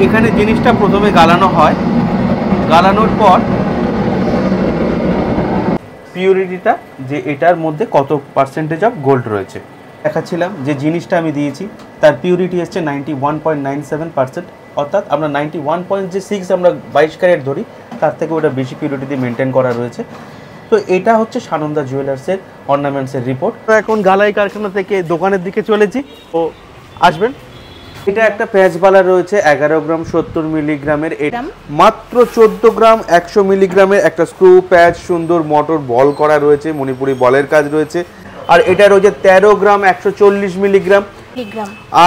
এখানে জিনিসটা প্রথমে গালানো হয়, গালানোর পর পিউরিটিটা যে এটার মধ্যে কত পার্সেন্টেজ অফ গোল্ড রয়েছে দেখাচ্ছিলাম। যে জিনিসটা আমি দিয়েছি তার পিউরিটি এসছে 91.97%, অর্থাৎ আমরা 91.6 আমরা 22 ক্যারেট ধরি, তার থেকে ওটা বেশি পিউরিটি দিয়ে মেনটেন করা রয়েছে। তো এটা হচ্ছে সানন্দা জুয়েলার্সের অর্নামেন্টসের রিপোর্ট। এখন গালাই কারখানা থেকে দোকানের দিকে চলেছি, ও আসবেন। এটা একটা প্যাঁচবালা রয়েছে 11 গ্রাম 70 মিলিগ্রামের, এটা মাত্র 14 গ্রাম 100 মিলিগ্রামের একটা স্ক্রু প্যাচ, সুন্দর মোটর বল করা রয়েছে, মণিপুরি বলের কাজ রয়েছে। আর এটা রয়েছে 13 গ্রাম 140 মিলিগ্রাম,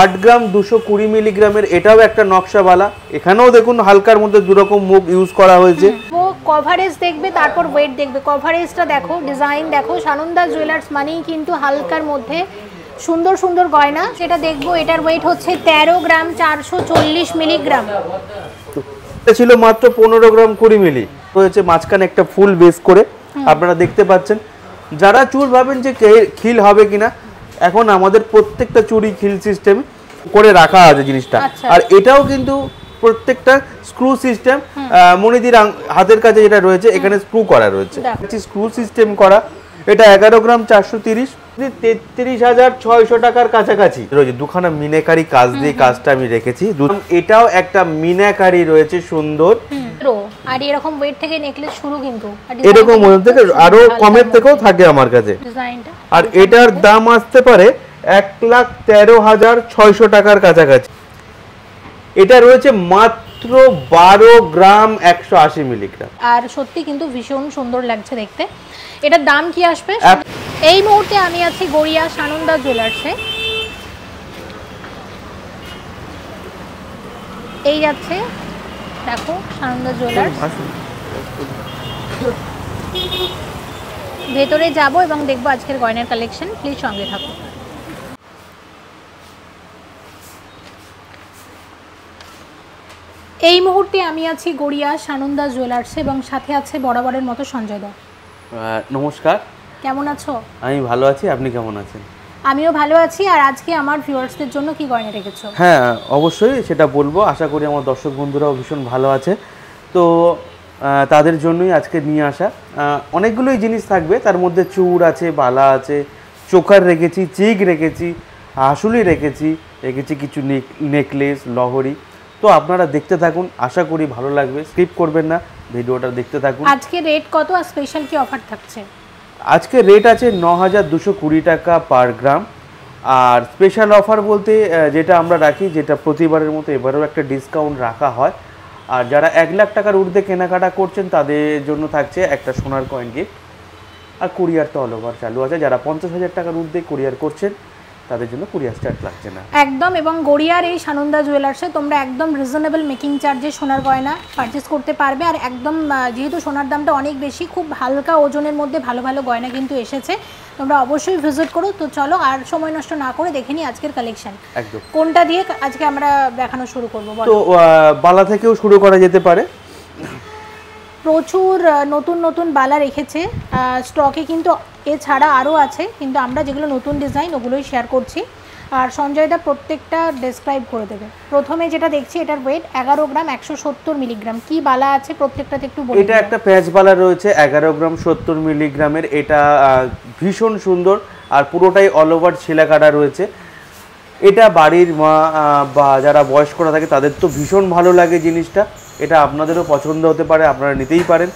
8 গ্রাম 220 মিলিগ্রামের, এটাও একটা নকশাওয়ালা। এখানেও দেখুন হালকার মধ্যে দুরকম মুখ ইউজ করা হয়েছে। ও কভারেজ দেখবে, তারপর ওয়েট দেখবে। কভারেজটা দেখো, ডিজাইন দেখো। সানন্দা জুয়েলার্স মানেই কিন্তু হালকার মধ্যে সুন্দর সুন্দর গয়না, সেটা দেখবো। এটার ওয়েট হচ্ছে 13 গ্রাম 440 মিলিগ্রাম। এটা ছিল মাত্র 15 গ্রাম 20 মিলি রয়েছে, মাঝখানে একটা ফুল বেস করে আপনারা দেখতে পাচ্ছেন। যারা চুল ভাবেন যে খিল হবে কিনা, এখন আমাদের প্রত্যেকটা চুড়ি খিল সিস্টেম করে রাখা আছে জিনিসটা। আর এটাও কিন্তু প্রত্যেকটা স্ক্রু সিস্টেম, মনিদির হাতের কাছে যেটা রয়েছে এখানে স্ক্রু করা রয়েছে, স্ক্রু সিস্টেম করা। এটা 11 গ্রাম 430, 33,600 টাকার কাছাকাছি রয়েছে। দুখানা মিনাকারি কাজ দিয়ে কাজটা আমি রেখেছি। এটাও একটা মিনাকারি রয়েছে সুন্দর, আর এরকম ওয়েট থেকে নেকলেস শুরু, কিন্তু এরকম ওয়েট থেকে আরো কমের থেকেও থাকে আমার কাছে ডিজাইনটা। আর এটার দাম আসতে পারে 1,13,600 টাকার কাছাকাছি। এটা রয়েছে মাত্র 12 গ্রাম 180 মিলিগ্রাম। আর সত্যি কিন্তু ভীষণ সুন্দর লাগছে দেখতে। এটার দাম কি আসবে? এই মুহূর্তে আমি আছি গড়িয়া সানন্দা জুয়েলার্সে। এই যাচ্ছে, দেখো সানন্দা জুয়েলার্স। ভেতরে যাব এবং দেখবো আজকের গয়নার কালেকশন। প্লিজ সঙ্গে থাকো। এই মুহূর্তে আমি আছি গড়িয়া সানন্দা জুয়েলার্সে এবং সাথে আছে বরাবরের মতো সঞ্জয় দা। নমস্কার, কেমন আছো? আমি ভালো আছি, আপনি কেমন আছেন? আমিও ভালো আছি। আর আজকে আমার ভিউয়ার্সদের জন্য কি গয়না রেখেছো? হ্যাঁ, অবশ্যই সেটা বলবো। আশা করি আমার দর্শক বন্ধুরাও ভীষণ ভালো আছে, তো তাদের জন্যই আজকে নিয়ে আসা। অনেকগুলোই জিনিস থাকবে, তার মধ্যে চূড় আছে, বালা আছে, চোকার রেখেছি, চিক রেখেছি, হাসুলি রেখেছি কিছু নেকলেস, লহরি। তো আপনারা দেখতে থাকুন, আশা করি ভালো লাগবে, স্কিপ করবেন না, ভিডিওটা দেখতে থাকুন। আজকে রেট কত আর স্পেশাল কি অফার থাকছে? আজকে রেট আছে 9,220 টাকা পার গ্রাম। আর স্পেশাল অফার বলতে যেটা আমরা রাখি, যেটা প্রতিবারের মতো এবারেও একটা ডিসকাউন্ট রাখা হয়। আর যারা 1 লাখ টাকার ঊর্ধ্বে কেনাকাটা করছেন তাদের জন্য থাকছে একটা সোনার কয়েন গিফট। আর কুরিয়ার তো অল ওভার চালু আছে, যারা 50,000 টাকার ঊর্ধ্বে কুরিয়ার করছেন তাদের জন্য কুরিয়ার চার্জ লাগছে না একদম। এবং গড়িয়ার এই সানন্দা জুয়েলার্সে তোমরা একদম রিজনেবল মেকিং চার্জে সোনার গয়না পারচেস করতে পারবে। আর একদম যেহেতু সোনার দামটা অনেক বেশি, খুব হালকা ওজনের মধ্যে ভালো ভালো গয়না কিন্তু এসেছে, তোমরা অবশ্যই ভিজিট করো। তো চলো আর সময় নষ্ট না করে দেখে নিই আজকের কালেকশন। একদম। কোনটা দিয়ে আজকে আমরা দেখানো শুরু করবো? তো বালা থেকেও শুরু করা যেতে পারে। প্রচুর নতুন নতুন বালা রেখেছে স্টকে, কিন্তু এছাড়া আরও আছে, কিন্তু আমরা যেগুলো নতুন ডিজাইন ওগুলোই শেয়ার করছি। আর সঞ্জয় দা প্রত্যেকটা ডেসক্রাইব করে দেবে। প্রথমে যেটা দেখছি এটার ওয়েট 11 গ্রাম 170 মিলিগ্রাম। কি বালা আছে প্রত্যেকটাতে একটু বলুন। এটা একটা প্যাচ বালা রয়েছে 11 গ্রাম 70 মিলিগ্রামের, এটা ভীষণ সুন্দর আর পুরোটাই অল ওভার ছেলা কাটা রয়েছে। এটা বাড়ির মা বা যারা বয়স্করা থাকে তাদের তো ভীষণ ভালো লাগে জিনিসটা, এটা আপনাদেরও পছন্দ হতে পারে, আপনারা নিতেই পারেন।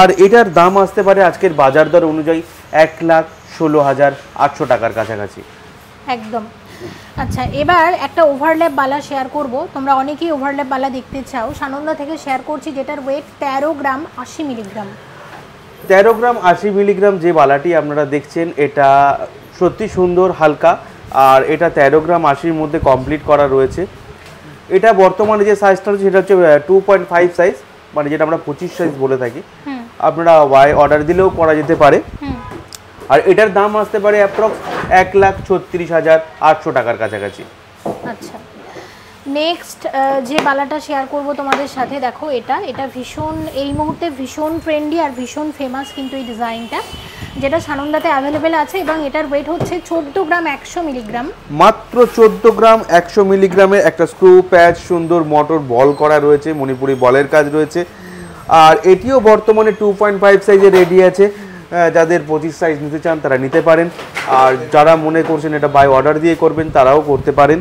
আর এটার দাম আসতে পারে আজকের বাজার দর অনুযায়ী 1,16,800 টাকার কাছাকাছি একদম। আচ্ছা, এবার একটা ওভারল্যাপ বালা শেয়ার করব। তোমরা অনেকেই ওভারল্যাপ বালা দেখতে চাও, সানন্দা থেকে শেয়ার করছি, যেটার ওয়েট 13 গ্রাম 80 মিলিগ্রাম। 13 গ্রাম 80 মিলিগ্রাম যে বালাটি আপনারা দেখছেন এটা সত্যি সুন্দর, হালকা। আর এটা 13 গ্রাম 80-র মধ্যে কমপ্লিট করা রয়েছে। এটা বর্তমানে যে সাইজটা রয়েছে সেটা হচ্ছে 2.5 সাইজ, মানে যেটা আমরা 25 সাইজ বলে থাকি। আপনারা অর্ডার দিলেও করা যেতে পারে। আর এটার দাম আসতে পারে অ্যাপ্রক্স 1,36,800 টাকার কাছাকাছি। আচ্ছা, নেক্সট যে বালাটা শেয়ার করব তোমাদের সাথে, দেখো এটা ভীষণ এই মুহূর্তে ভীষণ ট্রেন্ডি আর ভীষণ ফেমাস কিন্তু এই ডিজাইনটা। যেটা সানন্দাতে অ্যাভেলেবেল আছে, এবং এটার ওয়েট হচ্ছে 14 গ্রাম 100 মিলিগ্রাম। মাত্র 14 গ্রাম 100 মিলিগ্রামের একটা স্ক্রু প্যাচ, সুন্দর মোটর বল করা রয়েছে, মণিপুরি বলের কাজ রয়েছে। আর এটিও বর্তমানে 2.5 সাইজে রেডি আছে। যাদের 25 সাইজ নিতে চান তারা নিতে পারেন, আর যারা মনে করছেন এটা বাই অর্ডার দিয়ে করবেন তারাও করতে পারেন।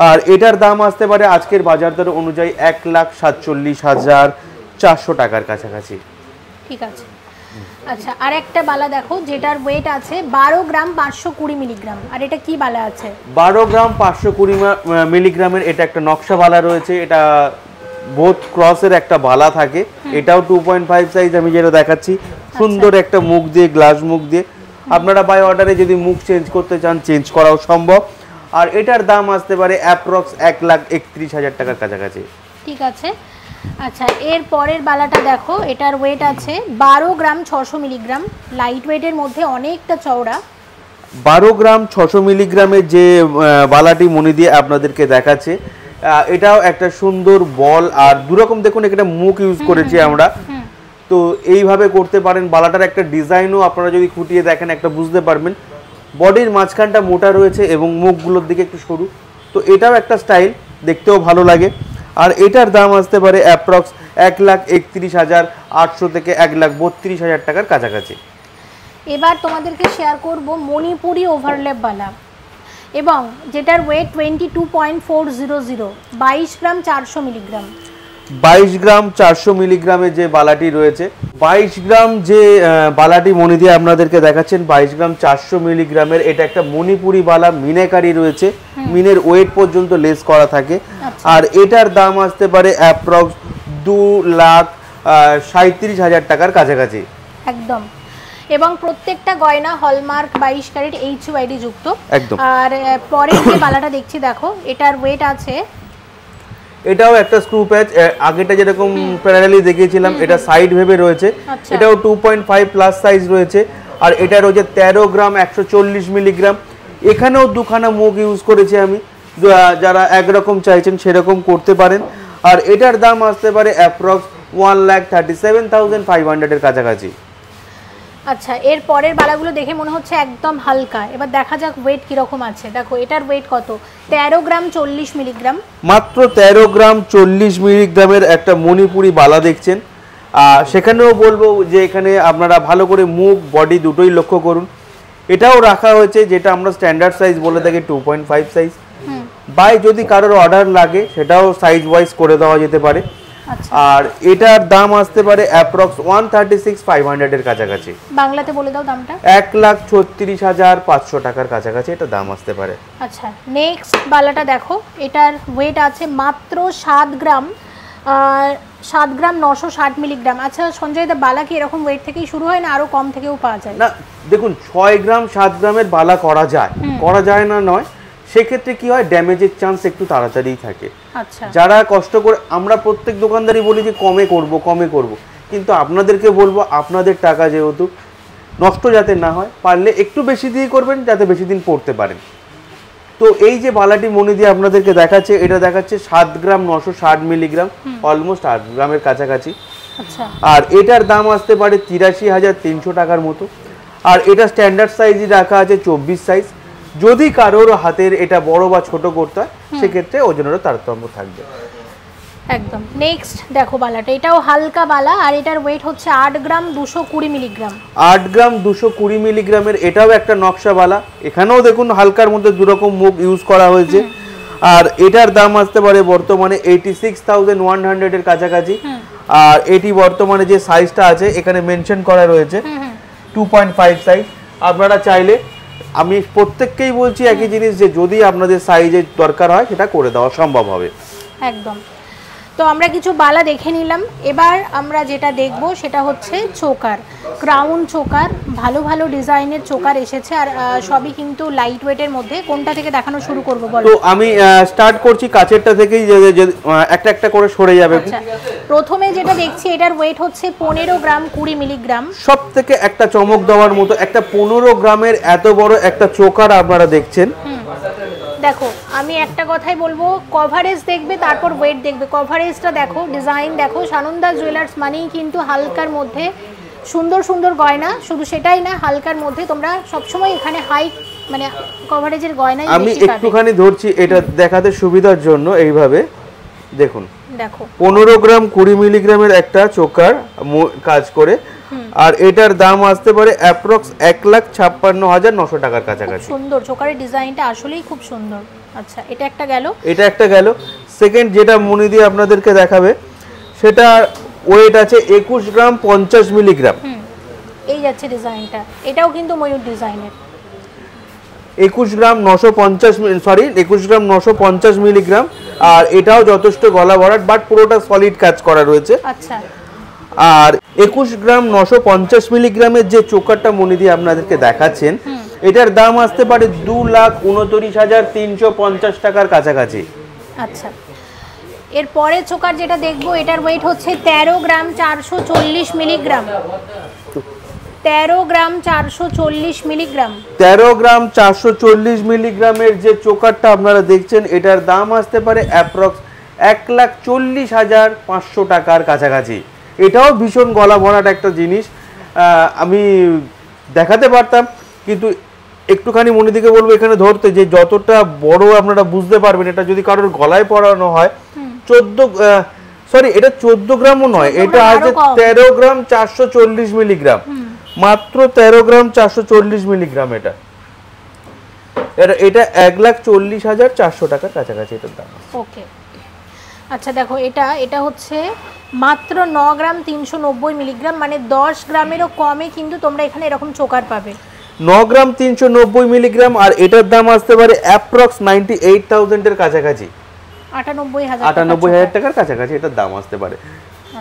আর এটার দাম আসতে পারে আজকের বাজার দর অনুযায়ী 1,47,400 টাকার কাছাকাছি। ঠিক আছে। আচ্ছা, আর একটা বালা দেখো যেটার ওয়েট আছে 12 গ্রাম 520 মিলিগ্রাম। আর এটা কি বালা আছে? 12 গ্রাম 520 মিলিগ্রামের এটা একটা নকশা বালা রয়েছে। এটা বোথ ক্রসের একটা বালা থাকে। এটাও 2.5 সাইজ, আমি যেটা দেখাচ্ছি সুন্দর একটা মুখ দিয়ে, গ্লাস মুখ দিয়ে। আপনারা বাই অর্ডারে যদি মুখ চেঞ্জ করতে চান চেঞ্জ করাও সম্ভব। আর এটার দাম আসতে পারে অ্যাপ্রক্স 1,31,000 টাকার কাছাকাছি। ঠিক আছে। আচ্ছা, এর পরের বালাটা দেখো, এটার ওয়েট আছে 12 গ্রাম 600 মিলিগ্রাম। লাইট ওয়েটের মধ্যে অনেকটা চওড়া। 12 গ্রাম 600 মিলিগ্রামের যে বালাটি মনি দিয়ে আপনাদেরকে দেখাচ্ছে, এটাও একটা সুন্দর বল। আর দুরকম দেখুন, একটা মুখ ইউজ করেছি আমরা, তো এইভাবে করতে পারেন। বালাটার একটা ডিজাইনও আপনারা যদি খুঁটিয়ে দেখেন একটা বুঝতে পারবেন। বডির মাঝখানটা মোটা রয়েছে এবং মুখগুলোর দিকে একটু সরু, তো এটাও একটা স্টাইল, দেখতেও ভালো লাগে। আর এটার দাম আসতে পারে অ্যাপ্রক্স 1,31,800 থেকে 1,32,000 টাকার কাছাকাছি। এবার তোমাদেরকে শেয়ার করব মণিপুরি ওভারল্যাপ বালা, এবং যেটার ওয়েট 22.400, 22 গ্রাম 400 মিলিগ্রাম। 22 গ্রাম 400 মিলিগ্রামের যে বালাটি রয়েছে, 22 গ্রাম যে বালাটি মনি দিয়ে আপনাদেরকে দেখাচ্ছেন, 22 গ্রাম 400 মিলিগ্রামের এটা একটা মণিপুরি বালা, মিনেকারি রয়েছে, মিনের ওয়েট পর্যন্ত লেস করা থাকে। আর এটার দাম আসতে পারে অ্যাপ্রক্স 2,37,000 টাকার কাছাকাছি। একদম। এবং প্রত্যেকটা গয়না হলমার্ক 22 ক্যারেট HUID যুক্ত। একদম। আর পরের যে বালাটা দেখছি দেখো, এটার ওয়েট আছে, এটাও একটা স্ক্রু প্যাচ। আগেটা যেরকম প্যারালালি দেখিয়েছিলাম, এটা সাইড ভেবে রয়েছে। এটাও 2.5 প্লাস সাইজ রয়েছে। আর এটা রয়েছে 13 গ্রাম 140 মিলিগ্রাম। এখানেও দুখানা মুখ ইউজ করেছি আমি, যারা একরকম চাইছেন সেরকম করতে পারেন। আর এটার দাম আসতে পারে অ্যাপ্রক্স 1,37,500 এর কাছাকাছি। আচ্ছা, এর পরের বালাগুলো দেখে মনে হচ্ছে একদম হালকা। এবার দেখা যাক ওয়েট কিরকম আছে। দেখো এটার ওয়েট কত, 13 গ্রাম 40 মিলিগ্রাম। মাত্র 13 গ্রাম 40 মিলিগ্রামের একটা মণিপুরি বালা দেখছেন। সেখানেও বলবো যে এখানে আপনারা ভালো করে মুখ বডি দুটোই লক্ষ্য করুন। এটাও রাখা হয়েছে যেটা আমরা স্ট্যান্ডার্ড সাইজ বলে থাকি 2.5 সাইজ। বাই যদি কারোর অর্ডার লাগে সেটাও সাইজ ওয়াইজ করে দেওয়া যেতে পারে। আর এটার দাম আসতে পারে অ্যাপ্রক্স 1,36,500 এর কাছাকাছি। বাংলাতে বলে দাও দামটা। 1,36,500 টাকার কাছাকাছি এটা দাম আসতে পারে। আচ্ছা, নেক্সট বালাটা দেখো, এটার ওয়েট আছে মাত্র 7 গ্রাম 960 মিলিগ্রাম। আচ্ছা সঞ্জয় দা, বালা কি এরকম ওয়েট থেকেই শুরু হয় না আরো কম থেকেও পাওয়া যায়? না, দেখুন 6 গ্রাম 7 গ্রামের বালা করা যায় না নয়, সেক্ষেত্রে কি হয়, ড্যামেজের চান্স একটু তাড়াতাড়ি থাকে। আচ্ছা, যারা কষ্ট করে, আমরা প্রত্যেক দোকানদারই বলি যে কমে করব, কিন্তু আপনাদেরকে বলবো আপনাদের টাকা যেহেতু নষ্ট যাতে না হয়, পারলে একটু বেশি দিয়ে করবেন যাতে বেশি দিন পড়তে পারেন। তো এই যে বালাটি মনি দিয়ে আপনাদেরকে দেখাচ্ছে, এটা দেখাচ্ছে 7 গ্রাম 960 মিলিগ্রাম, অলমোস্ট 8 গ্রামের কাছাকাছি। আচ্ছা, আর এটার দাম আসতে পারে 83,300 টাকার মতো। আর এটা স্ট্যান্ডার্ড সাইজই রাখা আছে 24 সাইজ। যদি কারোর হাতের এটা বড় বা ছোট করতে হয় সেক্ষেত্রে ওজনেরও তারতম্য থাকবে। একদম। নেক্সট দেখো বালাটা, এটাও হালকা বালা, আর এটার ওয়েট হচ্ছে 8 গ্রাম 220 মিলিগ্রাম। 8 গ্রাম 220 মিলিগ্রামের এটাও একটা নকশা বালা। এখানেও দেখুন হালকার মধ্যে দুরকম মুখ ইউজ করা হয়েছে। আর এটার দাম আসতে পারে বর্তমানে 86,100 এর কাছাকাছি। আর এটি বর্তমানে যে সাইজটা আছে এখানে মেনশন করা রয়েছে 2.5 সাইজ। আপনারা চাইলে, আমি প্রত্যেককেই বলছি একই জিনিস, যে যদি আপনাদের সাইজের দরকার হয় সেটা করে দেওয়া সম্ভব হবে। একদম। তো আমরা কিছু বালা দেখে নিলাম। এবার আমরা যেটা দেখব সেটা হচ্ছে চোকার, ক্রাউন চোকার। ভালো ভালো ডিজাইনের চোকার এসেছে, আর সবই কিন্তু লাইট ওয়েটের মধ্যে। কোনটা থেকে দেখানো শুরু করব বলো? তো আমি স্টার্ট করছি কাছেরটা থেকেই, একটা একটা করে সরে যাবে। আচ্ছা, প্রথমে যেটা দেখছি এটার ওয়েট হচ্ছে 15 গ্রাম 20 মিলিগ্রাম। সব থেকে একটা চমক দেওয়ার মতো একটা 15 গ্রামের এত বড় একটা চোকার আপনারা দেখছেন। দেখো আমি একটা কথাই বলবো, কভারেজ দেখবে তারপর ওয়েট দেখবে। কভারেজটা দেখো, ডিজাইন দেখো। সানন্দা জুয়েলার্স মানেই কিন্তু হালকার মধ্যে সুন্দর সুন্দর গয়না, শুধু সেটাই না, হালকার মধ্যে তোমরা সবসময় এখানে হাই মানে কভারেজের গয়নাই বেশি আমি পাবে। একটুখানি ধরছি এটা দেখাতে সুবিধার জন্য, এইভাবে দেখুন দেখো 15 গ্রাম 20 মিলিগ্রামের একটা চোকার কাজ করে, আর এটার দাম আসতে পারে অ্যাপ্রক্স 1,56,900 টাকার কাছাকাছি। সুন্দর চোকারের ডিজাইনটা আসলেই খুব সুন্দর। আচ্ছা এটা একটা গেল। সেকেন্ড যেটা মনিদি আপনাদেরকে দেখাবে সেটা ওয়েট আছে 21 গ্রাম 50 মিলিগ্রাম। এই যাচ্ছে ডিজাইনটা, এটাও কিন্তু ময়ূর ডিজাইনের। 21 গ্রাম 950 মিলিগ্রাম, আর এটাও যথেষ্ট গলা ভরাট, বাট পুরোটা সলিড কাজ করা রয়েছে। আচ্ছা আর 21 গ্রাম 950 মিলিগ্রামের যে চোকারটা মনিদি আপনাদেরকে দেখাচ্ছেন, এটার দাম আসতে পারে 2,29,350 টাকার কাছাকাছি। আচ্ছা এরপরে চোকার যেটা দেখবো এটার ওয়েট হচ্ছে 13 গ্রাম 440 মিলিগ্রাম। 13 গ্রাম 440 মিলিগ্রাম। 13 গ্রাম 440 মিলিগ্রামের যে চোকারটা আপনারা দেখছেন, এটার দাম আসতে পারে অ্যাপ্রক্স 1,40,500 টাকার কাছাকাছি। এটাও ভীষণ গলা ভরাট একটা জিনিস, আমি দেখাতে পারতাম কিন্তু একটুখানি মনিদিকে বলবো এখানে ধরতে, যে যতটা বড় আপনারা বুঝতে পারবেন। এটা যদি কারোর গলায় পরানো হয় 14 গ্রামও নয়, এটা আছে 13 গ্রাম 440 মিলিগ্রাম, মাত্র 13 গ্রাম 440 মিলিগ্রাম। এটা 1,40,400 টাকার কাছাকাছি এটার দাম। ওকে আচ্ছা দেখো এটা হচ্ছে মাত্র 9 গ্রাম 390 মিলিগ্রাম, মানে 10 গ্রামেরও কমে কিন্তু তোমরা এখানে এরকম চোকার পাবে। 9 গ্রাম 390 মিলিগ্রাম, আর এটার দাম আসতে পারে অ্যাপ্রক্স 98,000 এর কাছাকাছি। 98,000 টাকার কাছাকাছি এটার দাম আসতে পারে।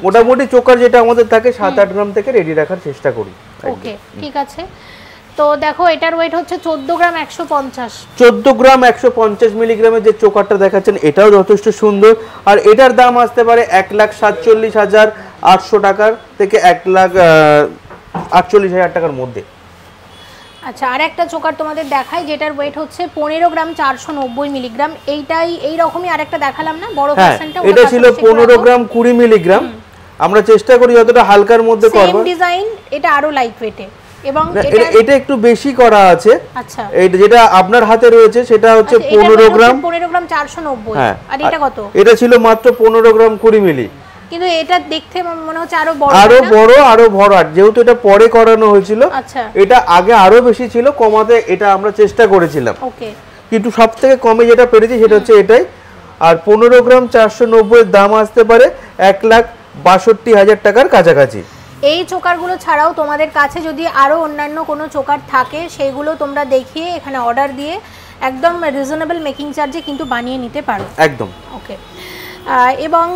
মোটামুটি চোকার যেটা আমাদের থাকে 7-8 গ্রাম থেকে রেডি রাখার চেষ্টা করি। ওকে ঠিক আছে, তো দেখো এটার ওয়েট হচ্ছে 14 গ্রাম 150। 14 গ্রাম 150 মিলিগ্রামের যে চোকারটা দেখাচ্ছেন এটাও যথেষ্ট সুন্দর, আর এটার দাম আসতে পারে 1,47,800 টাকার থেকে 1,48,000 টাকার মধ্যে। আচ্ছা আর একটা চোকার তোমাদের দেখাই যেটার ওয়েট হচ্ছে 15 গ্রাম 490 মিলিগ্রাম। এই রকমই আরেকটা দেখালাম না বড় ভার্সনটা, এটা ছিল 15 গ্রাম 20 মিলিগ্রাম। আমরা চেষ্টা করি যতটা হালকার মধ্যে করব। সেম ডিজাইন, এটা আরো লাইট ওয়েটে এবং এটা একটু বেশি করা আছে। আচ্ছা এই যেটা আপনার হাতে রয়েছে সেটা হচ্ছে 15 গ্রাম 490, আর এটা কত? এটা ছিল মাত্র 15 গ্রাম 20 মিলি, কিন্তু এটা দেখতে মনে হচ্ছে আরো বড়, আর যেহেতু এটা পরে করানো হয়েছিল, আচ্ছা এটা আগে আরো বেশি ছিল, কমাতে এটা আমরা চেষ্টা করেছিলাম। ওকে কিন্তু সবথেকে কমে যেটা পেরেছি সেটা হচ্ছে এটাই। আর 15 গ্রাম 490 এর দাম আসতে পারে 1,62,000 টাকার কাছাকাছি। এই চোকারগুলো ছাড়াও তোমাদের কাছে যদি আরো অন্যান্য কোনো চোকার থাকে সেগুলো তোমরা দেখিয়ে এখানে অর্ডার দিয়ে একদম রিজনেবল মেকিং চার্জে কিন্তু বানিয়ে নিতে পারো একদম। ওকে এবং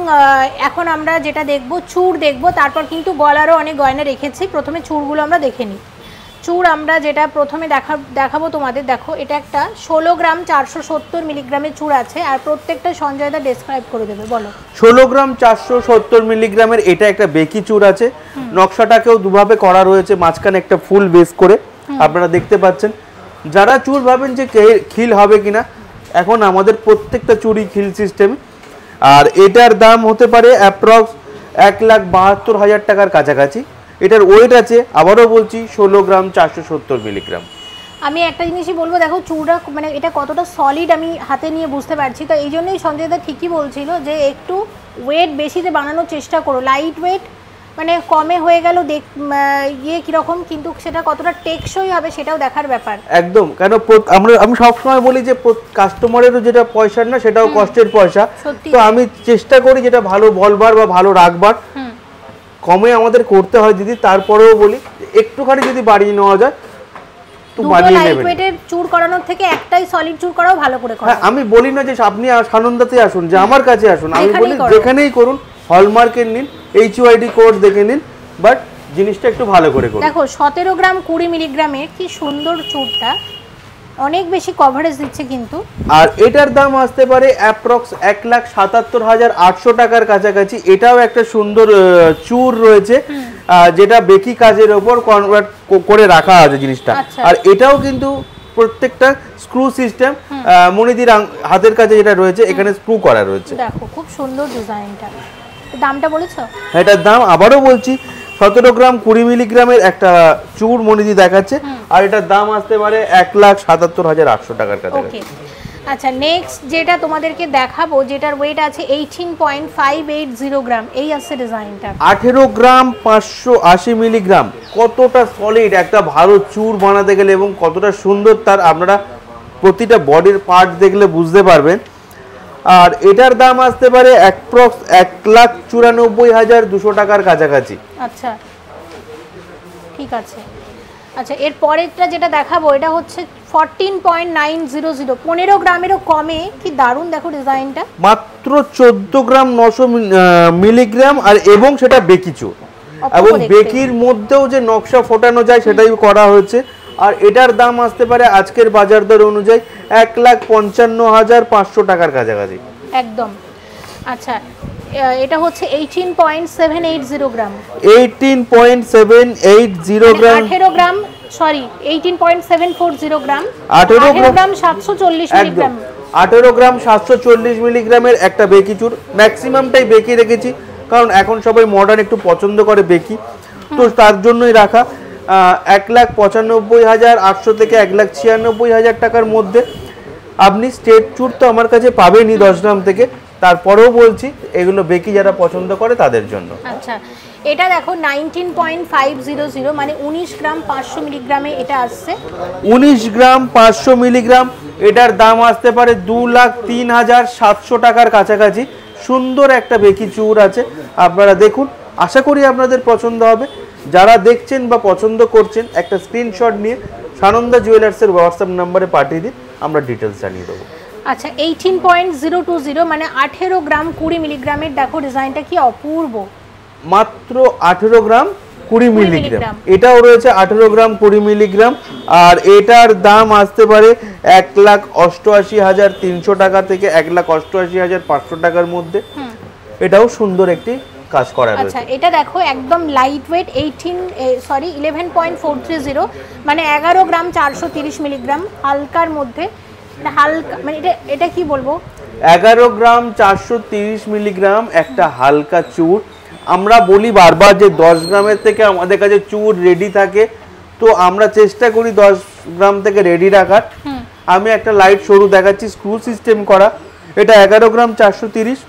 এখন আমরা যেটা দেখব চূড় দেখব, তারপর কিন্তু গলারও অনেক গয়না রেখেছি। প্রথমে চূড়গুলো আমরা দেখে নিই। চূড় আমরা যেটা প্রথমে দেখাবো তোমাদের, দেখো এটা একটা 16 গ্রাম 470 মিলিগ্রামের চূড় আছে, আর প্রত্যেকটা সঞ্জয়দা ডেসক্রাইব করে দেবে, বলো। 16 গ্রাম 470 মিলিগ্রামের এটা একটা বেকি চূড় আছে, নকশাটাকেও দুভাবে করা রয়েছে, মাঝখানে একটা ফুল বেস করে আপনারা দেখতে পাচ্ছেন। যারা চূড় ভাবেন যে খিল হবে কিনা, এখন আমাদের প্রত্যেকটা চূড়ই খিল সিস্টেম, আর এটার দাম হতে পারে অ্যাপ্রক্স 1,72,000 টাকার কাছাকাছি। এটার ওয়েট আছে, আবারও বলছি, 16 গ্রাম 470 মিলিগ্রাম। আমি একটা জিনিসই বলবো, দেখো চূড়া মানে এটা কতটা সলিড আমি হাতে নিয়ে বুঝতে পারছি, তো এই জন্যই সঞ্জয়দা ঠিকই বলছিল যে একটু ওয়েট বেশিতে বানানোর চেষ্টা করো। লাইট ওয়েট মানে কমে হয়ে গেল কিরকম, কিন্তু সেটা কতটা টেকসই হবে সেটাও দেখার ব্যাপার। একদম, কেন আমি সবসময় বলি যে কাস্টমারেরও যেটা পয়সার না সেটাও কষ্টের পয়সা, তো আমি চেষ্টা করি যেটা ভালো বলবার বা ভালো রাখবার, কমে আমাদের করতে হয় দিদি। তারপরেও বলি একটুখানি যদি বাড়িয়ে নেওয়া যায় তো বাড়িয়ে নেবেন। লাইট ওয়েটের চূড় করানোর থেকে একটাই সলিড চূড় করাও ভালো করে করো। হ্যাঁ, আমি বলি না যে আপনি সানন্দাতে আসুন, যে আমার কাছে আসুন, আমি বলি যেখানেই করুন, হলমার্কের নিন, HYD কোড দেখে নিন, বাট জিনিসটা একটু ভালো করে করুন। দেখো 17 গ্রাম 20 মিলিগ্রামে কি সুন্দর চূড়টা, অনেক বেশি কভারেজ দিচ্ছে কিন্তু। আর এটার দাম আসতে পারে অ্যাপ্রক্স 1,77,800 টাকার কাছাকাছি। এটাও একটা সুন্দর চূড় রয়েছে, যেটা বেকি কাজের ওপর কনভার্ট করে রাখা আছে জিনিসটা। আর এটাও কিন্তু প্রত্যেকটা স্ক্রু সিস্টেম, মনিদির হাতের কাছে যেটা রয়েছে এখানে স্ক্রু করা রয়েছে। দেখো খুব সুন্দর ডিজাইনটা। দামটা বলেছো? এটার দাম আবারও বলছি 17 গ্রাম 20 মিলিগ্রামের একটা চূড়মণি দেখাচ্ছে, আর এটার দাম আসতে পারে 1,77,800 টাকার কাছাকাছি। আচ্ছা, নেক্সট যেটা তোমাদেরকে দেখাবো, যেটার ওয়েট আছে 18.580 গ্রাম, এই আছে ডিজাইনটা। 18 গ্রাম 580 মিলিগ্রাম, কতটা সলিড একটা ভালো চূড় বানাতে গেলে এবং কতটা সুন্দর তার আপনারা প্রতিটা বডির পার্ট দেখলে বুঝতে পারবেন। আর এটার দাম আসতে পারে অ্যাপ্রক্স 1,94,200 টাকার কাছাকাছি। আচ্ছা, ঠিক আছে। আচ্ছা, এর পরেরটা যেটা দেখাবো এটা হচ্ছে 14.900, 15 গ্রামেরও কমে। কি দারুণ দেখো ডিজাইনটা, মাত্র 14 গ্রাম 900 মিলিগ্রাম, আর এবং সেটা বেকি চূড়, এবং বেকির মধ্যেও যে নকশা ফোটানো যায় সেটাই করা হয়েছে। আর এটার দাম আসতে পারে আজকের বাজার দর অনুযায়ী 1,55,500 টাকার কাছাকাছি একদম। আচ্ছা, এটা হচ্ছে 18.780 গ্রাম, 18.780 গ্রাম, 18 গ্রাম, সরি 18.740 গ্রাম, 18 গ্রাম 740 মিলিগ্রাম, 18 গ্রাম 740 মিলিগ্রামের একটা বেকি চূড়। ম্যাক্সিমামটাই বেকি রেখেছি, কারণ এখন সবাই মডার্ন একটু পছন্দ করে বেকি, তো তার জন্যই রাখা। 1,95,800 থেকে 1,96,000 টাকার মধ্যে আপনি স্টেট চূড় তো আমার কাছে পাবেনই 10 গ্রাম থেকে। তারপরেও বলছি এগুলো বেকি যারা পছন্দ করে তাদের জন্য। আচ্ছা, এটা দেখো 19.500, মানে 19 গ্রাম 500 মিলিগ্রামে এটা আসছে। 19 গ্রাম 500 মিলিগ্রাম, এটার দাম আসতে পারে 2,03,700 টাকার কাছাকাছি। সুন্দর একটা বেকি চূড় আছে, আপনারা দেখুন, আশা করি আপনাদের পছন্দ হবে। যারা দেখছেন বা পছন্দ করছেন একটা স্ক্রিনশট নিয়ে সানন্দা জুয়েলার্সের হোয়াটসঅ্যাপ নম্বরে পাঠিয়ে দিন, আমরা ডিটেলস জানিয়ে দেবো। আচ্ছা, 18.020, মানে 18 গ্রাম 20 মিলিগ্রামের দেখো ডিজাইনটা কি অপূর্ব, মাত্র 18 গ্রাম 20 মিলিগ্রাম, এটাও রয়েছে 18 গ্রাম 20 মিলিগ্রাম, আর এটার দাম আসতে পারে 1,88,300 টাকা থেকে 1,88,500 টাকার মধ্যে। এটাও সুন্দর একটি কাজ করা রয়েছে। আচ্ছা, এটা দেখো একদম লাইট ওয়েট, 11.430, মানে 11 গ্রাম 430 মিলিগ্রাম, হালকার মধ্যে, হালকা, মানে এটা কি বলবো, 11 গ্রাম 430 মিলিগ্রাম একটা হালকা চূড়। আমরা বলি বারবার যে 10 গ্রামের থেকে আমাদের কাছে চূড় রেডি থাকে, তো আমরা চেষ্টা করি 10 গ্রাম থেকে রেডি রাখার। আমি একটা লাইট সরু দেখাচ্ছি, স্ক্রু সিস্টেম করা, এটা 11 গ্রাম 430,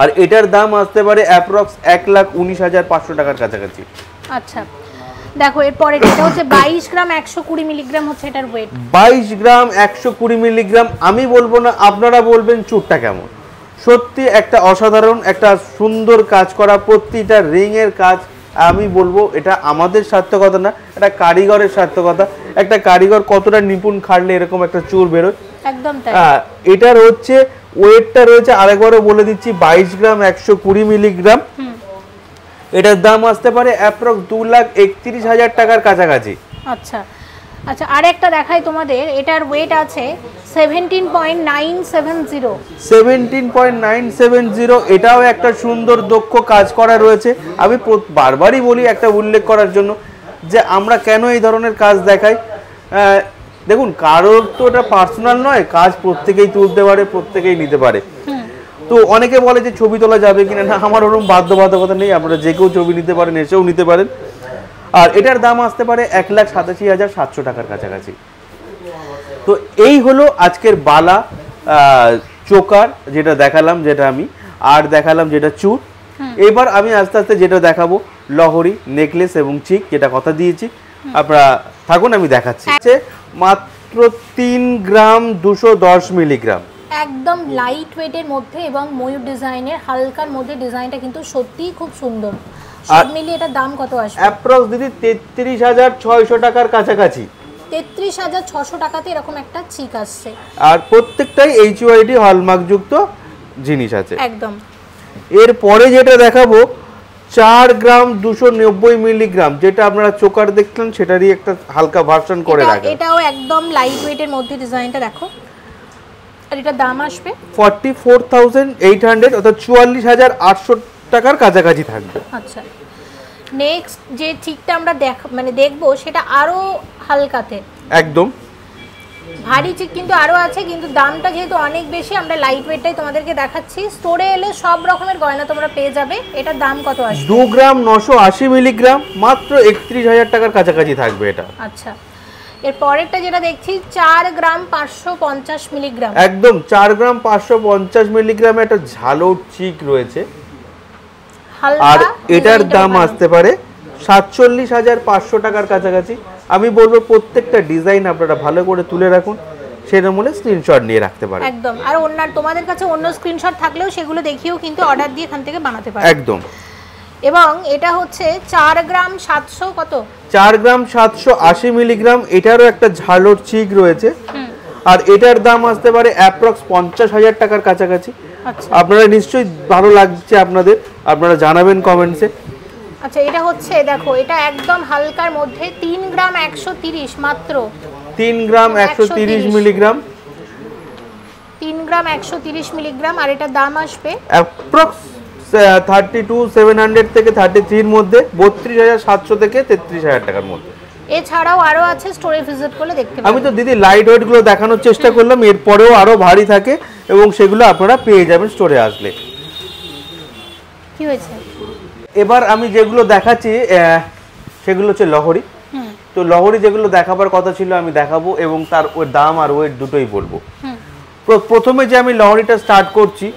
আর এটার দাম আসতে পারে অ্যাপ্রক্স 1,19,500 টাকার কাছাকাছি। আচ্ছা, দেখো এরপরে এটা হচ্ছে 22 গ্রাম 120 মিলিগ্রাম হচ্ছে এটার ওয়েট। 22 গ্রাম 120 মিলিগ্রাম, আমি বলবো না, আপনারা বলবেন চূড়টা কেমন। সত্যি একটা অসাধারণ একটা সুন্দর কাজ করা, প্রতিটা রিং এর কাজ। আমি বলবো এটা আমাদের সার্থকতা না, এটা কারিগরের সার্থকতা। একটা কারিগর কতটা নিপুণ খাটলে এরকম একটা চূড় বেরোয়, একদম তাই। এটার হচ্ছে ওয়েটটা রয়েছে, আরেকবারও বলে দিচ্ছি, 22 গ্রাম 120 মিলিগ্রাম। এটার দাম আসতে পারে অ্যাপ্রক্স 2,31,000 টাকার কাছাকাছি। আচ্ছা আচ্ছা, আর একটা দেখাই তোমাদের, এটার ওয়েট আছে 17.970। 17.970, এটাও একটা সুন্দর দক্ষ কাজ করা রয়েছে। আমি বারবারই বলি একটা উল্লেখ করার জন্য যে আমরা কেন এই ধরনের কাজ দেখাই। দেখুন, কারোর তো এটা পার্সোনাল নয়, কাজ প্রত্যেকেই তুলতে পারে, প্রত্যেকেই নিতে পারে। তো অনেকে বলে যে ছবি তোলা যাবে কিনা, না, আমার ওরকম বাধ্যবাধকতা নেই, আপনারা যে কেউ ছবি নিতে পারেন, এসেও নিতে পারেন। আর এটার দাম আসতে পারে 1,87,700 টাকার কাছাকাছি। তো এই হলো আজকের বালা চোকার, যেটা দেখালাম, যেটা আমি আর দেখালাম যেটা চূড়। এবার আমি আস্তে আস্তে যেটা দেখাবো লহরি, নেকলেস এবং চিক, যেটা কথা দিয়েছি। আপনারা থাকুন, আমি দেখাচ্ছি। মাত্র 3 গ্রাম 210 মিলিগ্রাম, একদম লাইট ওয়েটের মধ্যে এবং ময়ূর ডিজাইনের হালকার মধ্যে, ডিজাইনটা কিন্তু সত্যিই খুব সুন্দর। সব মিলিয়ে এটার দাম কত আসবে? অ্যাপ্রক্স দিদি 33,600 টাকার কাছাকাছি। 33,600 টাকাতে এরকম একটা চিক আসছে, আর প্রত্যেকটাই HUID হলমার্ক যুক্ত জিনিস আছে একদম। এরপরে যেটা দেখাবো 4 গ্রাম 290 মিলিগ্রাম, যেটা আপনারা চোকার দেখলেন সেটারই একটা হালকা ভার্সন করে রাখা। এটাও একদম লাইট ওয়েটের মধ্যে, ডিজাইনটা দেখো। আর এটার দাম আসবে 44,800, অর্থাৎ 44,800 টাকার কাছাকাছি থাকবে। আচ্ছা, নেক্সট যে চিকটা আমরা দেখবো সেটা আরো হালকাতে, একদম ভারী চিক কিন্তু আরও আছে, কিন্তু দামটা যেহেতু অনেক বেশি আমরা লাইট ওয়েটটাই তোমাদেরকে দেখাচ্ছি। স্টোরে এলে সব রকমের গয়না তোমরা পেয়ে যাবে। এটার দাম কত আসবে? 2 গ্রাম 980 মিলিগ্রাম, মাত্র 31,000 টাকার কাছাকাছি থাকবে এটা। আচ্ছা, এর পরেরটা যেটা দেখছি 4 গ্রাম 550 মিলিগ্রাম, একদম 4 গ্রাম 550 মিলিগ্রামে একটা ঝালর চিক রয়েছে, আর এটার দাম আসতে পারে 47,500 টাকার কাছাকাছি। আমি বলবো প্রত্যেকটা ডিজাইন আপনারা ভালো করে তুলে রাখুন, সেটা মনে স্ক্রিনশট নিয়ে রাখতে পারেন একদম। আর তোমাদের কাছে অন্য স্ক্রিনশট থাকলেও সেগুলো দেখিয়েও কিন্তু অর্ডার দিয়ে এখান থেকে বানাতে পারেন একদম। এবং এটা হচ্ছে 4 গ্রাম 700 কত? 4 গ্রাম 780 মিলিগ্রাম, এটারও একটা ঝালর চিক রয়েছে, আর এটার দাম আসতে পারে অ্যাপ্রক্স 50,000 টাকার কাছাকাছি। আচ্ছা, আপনারা নিশ্চয়ই ভালো লাগছে আপনাদের, আপনারা জানাবেন কমেন্টসে। আচ্ছা, এটা হচ্ছে দেখো, এটা একদম হালকার মধ্যে 3 গ্রাম 130 মাত্র, 3 গ্রাম 130 মিলিগ্রাম, 3 গ্রাম 130 মিলিগ্রাম, আর এটার দাম আসবে অ্যাপ্রক্স 32,700 থেকে 33 এর মধ্যে, 32,700 থেকে 33,000 টাকার মধ্যে। এছাড়াও আরো আছে, স্টোরে ভিজিট করলে দেখতে পাবেন। আমি তো দিদি লাইট ওয়েট গুলো দেখানোর চেষ্টা করলাম, এরপরেও আরো ভারী থাকে এবং সেগুলো আপনারা পেয়ে যাবেন স্টোরে আসলে। কি হয়েছে? এবার আমি যেগুলো দেখাচ্ছি সেগুলো হচ্ছে লহরি। তো লহরি যেগুলো দেখাবার কথা ছিল আমি দেখাবো, এবং তার ওই দাম আর ওয়েট দুটোই বলবো। প্রথমে যে আমি লহরিটা স্টার্ট করছি,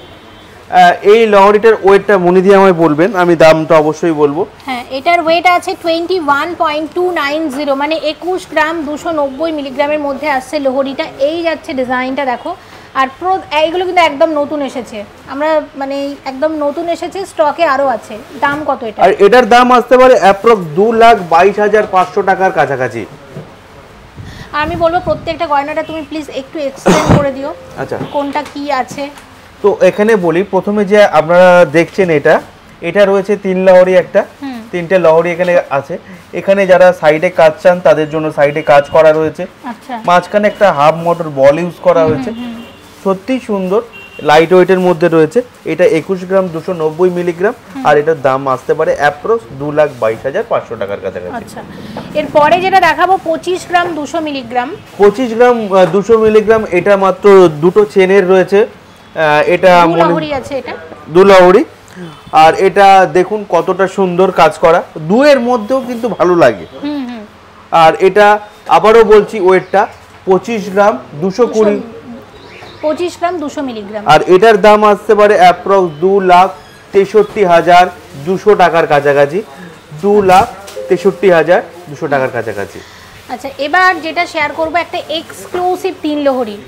এই লহরিটার ওয়েটটা মনিদি আমায় বলবেন, আমি দামটা অবশ্যই বলবো। হ্যাঁ, এটার ওয়েট আছে 21.290, মানে 21 গ্রাম 290 মিলিগ্রামের মধ্যে আসছে লহরিটা। এই যাচ্ছে ডিজাইনটা দেখো, আর এইগুলো কিন্তু একদম নতুন এসেছে, আমরা মানে একদম নতুন এসেছে, স্টকে আরও আছে। দাম কত এটা? আর এটার দাম আসতে পারে অ্যাপ্রক্স 2,22,500 টাকার কাছাকাছি। আমি বলবো প্রত্যেকটা গয়নাটা তুমি প্লিজ একটু এক্সপ্লেন করে দিও, আচ্ছা কোনটা কি আছে। তো এখানে বলি, প্রথমে যে আপনারা দেখছেন এটা রয়েছে 3 লহরি, একটা 3টে লহরি এখানে আছে। এখানে যারা সাইডে কাজ চান তাদের জন্য সাইডে কাজ করা রয়েছে। আচ্ছা, মাঝখানে একটা হাফ মোটর বল ইউজ করা হয়েছে, সত্যি সুন্দর, লাইট ওয়েটের মধ্যে রয়েছে। এটা 21 গ্রাম 290 মিলিগ্রাম, আর এটার দাম আসতে পারে অ্যাপ্রক্স 2,22,500 টাকার কাছাকাছি। আচ্ছা, এরপরে যেটা দেখাবো 25 গ্রাম 200 মিলিগ্রাম। 25 গ্রাম 200 মিলিগ্রাম, এটা মাত্র দুটো চেনের রয়েছে। এটা লহরি আছে, এটা 2 লহরি, আর এটা দেখুন কতটা সুন্দর কাজ করা, দুয়ের মধ্যেও কিন্তু ভালো লাগে। আর এটা আবারও বলছি ওয়েটটা 25 গ্রাম 220, 25 গ্রাম 200 মিলিগ্রাম, আর এটার দাম আসতে পারে অ্যাপ্রক্স 2,63,200 টাকার কাছাকাছি, 2,63,200 টাকার কাছাকাছি। আচ্ছা, এবার যেটা শেয়ার করব একটা এক্সক্লুসিভ 3 লহরি।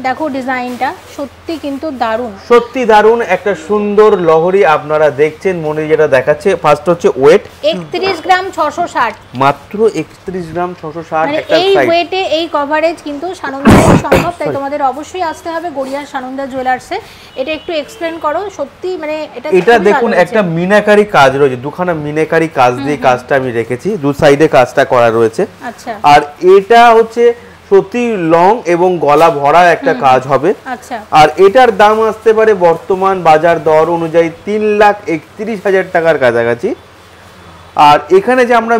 দেখো ডিজাইনটা সত্যি কিন্তু দারুণ, সত্যি দারুণ একটা সুন্দর লহরি আপনারা দেখছেন। মনে যেটা দেখাচ্ছে, ফার্স্ট হচ্ছে ওয়েট 31 গ্রাম 660, মাত্র 31 গ্রাম 660। মানে এই ওয়েটে এই কভারেজ কিন্তু সানন্দায় সম্ভব, তাই তোমাদের অবশ্যই আসতে হবে গড়িয়ার সানন্দা জুয়েলার্সে। এটা একটু এক্সপ্লেন করো, সত্যি মানে এটা দেখুন একটা মিনাকারি কাজ রয়েছে, দুখানা মিনাকারি কাজ দিয়ে কাজটা আমি রেখেছি, দু সাইডে কাজটা করা রয়েছে। আচ্ছা, আর এটা হচ্ছে সত্যি লং এবং গলা ভরা একটা কাজ হবে। আচ্ছা, আর এটার দাম আসতে পারে বর্তমান বাজার দর অনুযায়ী 3,31,000 টাকার কাছাকাছি। আর এখানে যে আমরা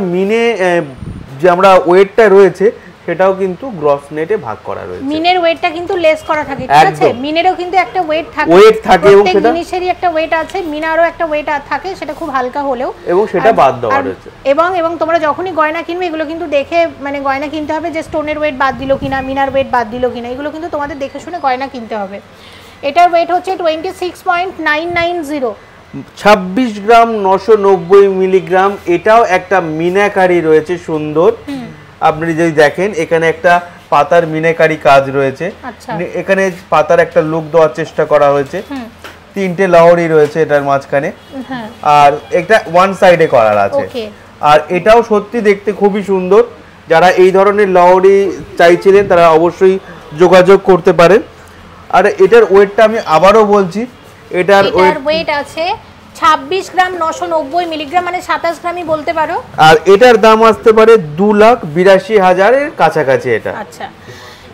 যে আমরা ওয়েটটা রয়েছে সেটাও কিন্তু গ্রস নেটে ভাগ করা রয়েছে। মিনের ওয়েটটা কিন্তু লেস করা থাকে, ঠিক আছে? মিনেরও কিন্তু একটা ওয়েট থাকে, এবং প্রত্যেক জিনিসেরই একটা ওয়েট আছে, মিনারও একটা ওয়েট থাকে, সেটা খুব হালকা হলেও, এবং সেটা বাদ দেওয়া রয়েছে। এবং তোমরা যখনই গয়না কিনবে এগুলো কিন্তু দেখে মানে গয়না কিনতে হবে যে স্টোনের ওয়েট বাদ দিল কিনা, মিনার ওয়েট বাদ দিল কিনা, এগুলো কিন্তু তোমাদের দেখে শুনে গয়না কিনতে হবে। এটার ওয়েট হচ্ছে 26.990, 26 গ্রাম 990 মিলিগ্রাম। এটাও একটা মিনাকারি রয়েছে সুন্দর, আপনি যদি দেখেন এখানে একটা পাতার মিনাকারি কাজ রয়েছে। এখানে পাতার একটা লুক দেওয়ার চেষ্টা করা হয়েছে, 3টে লহরি রয়েছে এটার মাঝখানে, আর একটা ওয়ান সাইডে করা আছে। আর এটাও সত্যি দেখতে খুবই সুন্দর, যারা এই ধরনের লহরি চাইছিলেন তারা অবশ্যই যোগাযোগ করতে পারেন। আর এটার ওয়েটটা আমি আবারও বলছি, এটার ওয়েট আছে 26 গ্রাম 990 মিলিগ্রাম, মানে 27 গ্রামই বলতে পারো। আর এটার দাম আসতে পারে 2,82,000 এর কাছাকাছি এটা। আচ্ছা,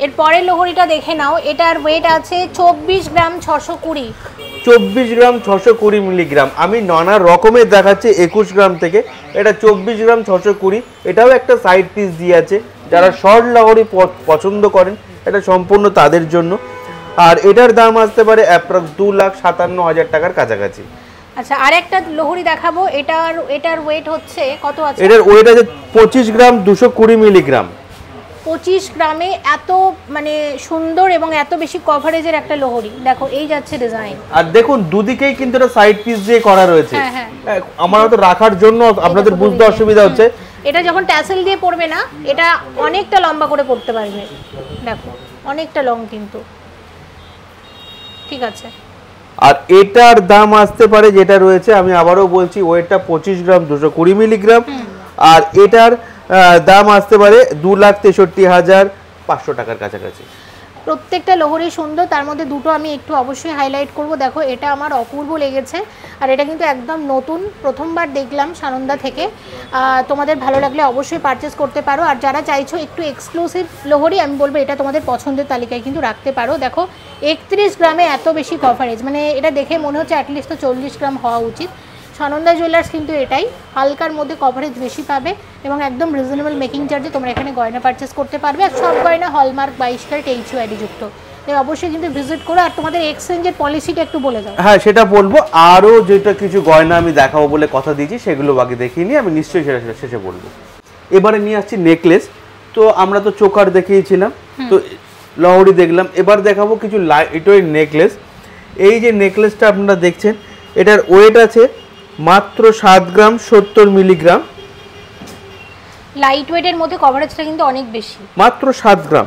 এর পরের লহরিটা দেখে নাও, এটার ওয়েট আছে 24 গ্রাম 620, 24 গ্রাম 620 মিলিগ্রাম। আমি নানা রকমের দেখাচ্ছি 21 গ্রাম থেকে, এটা 24 গ্রাম 620। এটাও একটা সাইড পিস দিয়ে আছে, যারা শর্ট লহরি পছন্দ করেন এটা সম্পূর্ণ তাদের জন্য। আর এটার দাম আসতে পারে অ্যাপ্রক্স 2,57,000 টাকার কাছাকাছি। আচ্ছা, আর একটা লোহরি দেখাবো, এটার ওয়েট হচ্ছে কত আছে? এটার ওয়েট আছে 25 গ্রাম 220 মিলিগ্রাম। 25 গ্রামে এত মানে সুন্দর এবং এত বেশি কভারেজের একটা লোহরি, দেখো এই যাচ্ছে ডিজাইন। আর দেখুন দুদিকেই কিন্তু এটা সাইড পিস দিয়ে করা রয়েছে। আমার হয়তো রাখার জন্য আপনাদের বুঝতে অসুবিধা হচ্ছে। এটা যখন ট্যাসেল দিয়ে পড়বে না, এটা অনেকটা লম্বা করে পড়তে পারবে। দেখো অনেকটা লং কিন্তু, ঠিক আছে। আর এটার দাম আসতে পারে, যেটা রয়েছে আমি আবারও বলছি, ওয়েটটা 25 গ্রাম 220 মিলিগ্রাম। আর এটার দাম আসতে পারে 2,63,500 টাকার কাছাকাছি। প্রত্যেকটা লোহরি সুন্দর, তার মধ্যে দুটো আমি একটু অবশ্যই হাইলাইট করব। দেখো এটা আমার অপূর্ব লেগেছে, আর এটা কিন্তু একদম নতুন, প্রথমবার দেখলাম সানন্দা থেকে। তোমাদের ভালো লাগলে অবশ্যই পারচেস করতে পারো। আর যারা চাইছো একটু এক্সক্লুসিভ লোহরি, আমি বলবো এটা তোমাদের পছন্দের তালিকায় কিন্তু রাখতে পারো। দেখো 31 গ্রামে এত বেশি কভারেজ, মানে এটা দেখে মনে হচ্ছে অ্যাটলিস্ট তো 40 গ্রাম হওয়া উচিত। সানন্দা জুয়েলার্স কিন্তু এটাই, হালকার মধ্যে কভারেজ বেশি পাবে এবং একদম রিজনেবল মেকিং চার্জে তোমরা এখানে গয়না পারচেস করতে পারবে। আর সব গয়না হলমার্ক 22 ক্যারেট HUID যুক্ত। তাই অবশ্যই কিন্তু ভিজিট করো। আর তোমাদের এক্সচেঞ্জের পলিসিটা একটু বলে দাও। হ্যাঁ, সেটা বলবো। আরও যেটা কিছু গয়না আমি দেখাবো বলে কথা দিয়েছি, সেগুলো বাকি দেখিয়ে নিয়ে আমি নিশ্চয়ই সেটা শেষে বলবো। এবারে নিয়ে আসছি নেকলেস। তো আমরা তো চোকার দেখিয়েছিলাম, তো লহরি দেখলাম, এবার দেখাবো কিছু লাইট ওয়েট নেকলেস। এই যে নেকলেসটা আপনারা দেখছেন, এটার ওয়েট আছে মাত্র 7 গ্রাম 70 মিলিগ্রাম। লাইট ওয়েটের মধ্যে কভারেজটা কিন্তু অনেক বেশি, মাত্র 7 গ্রাম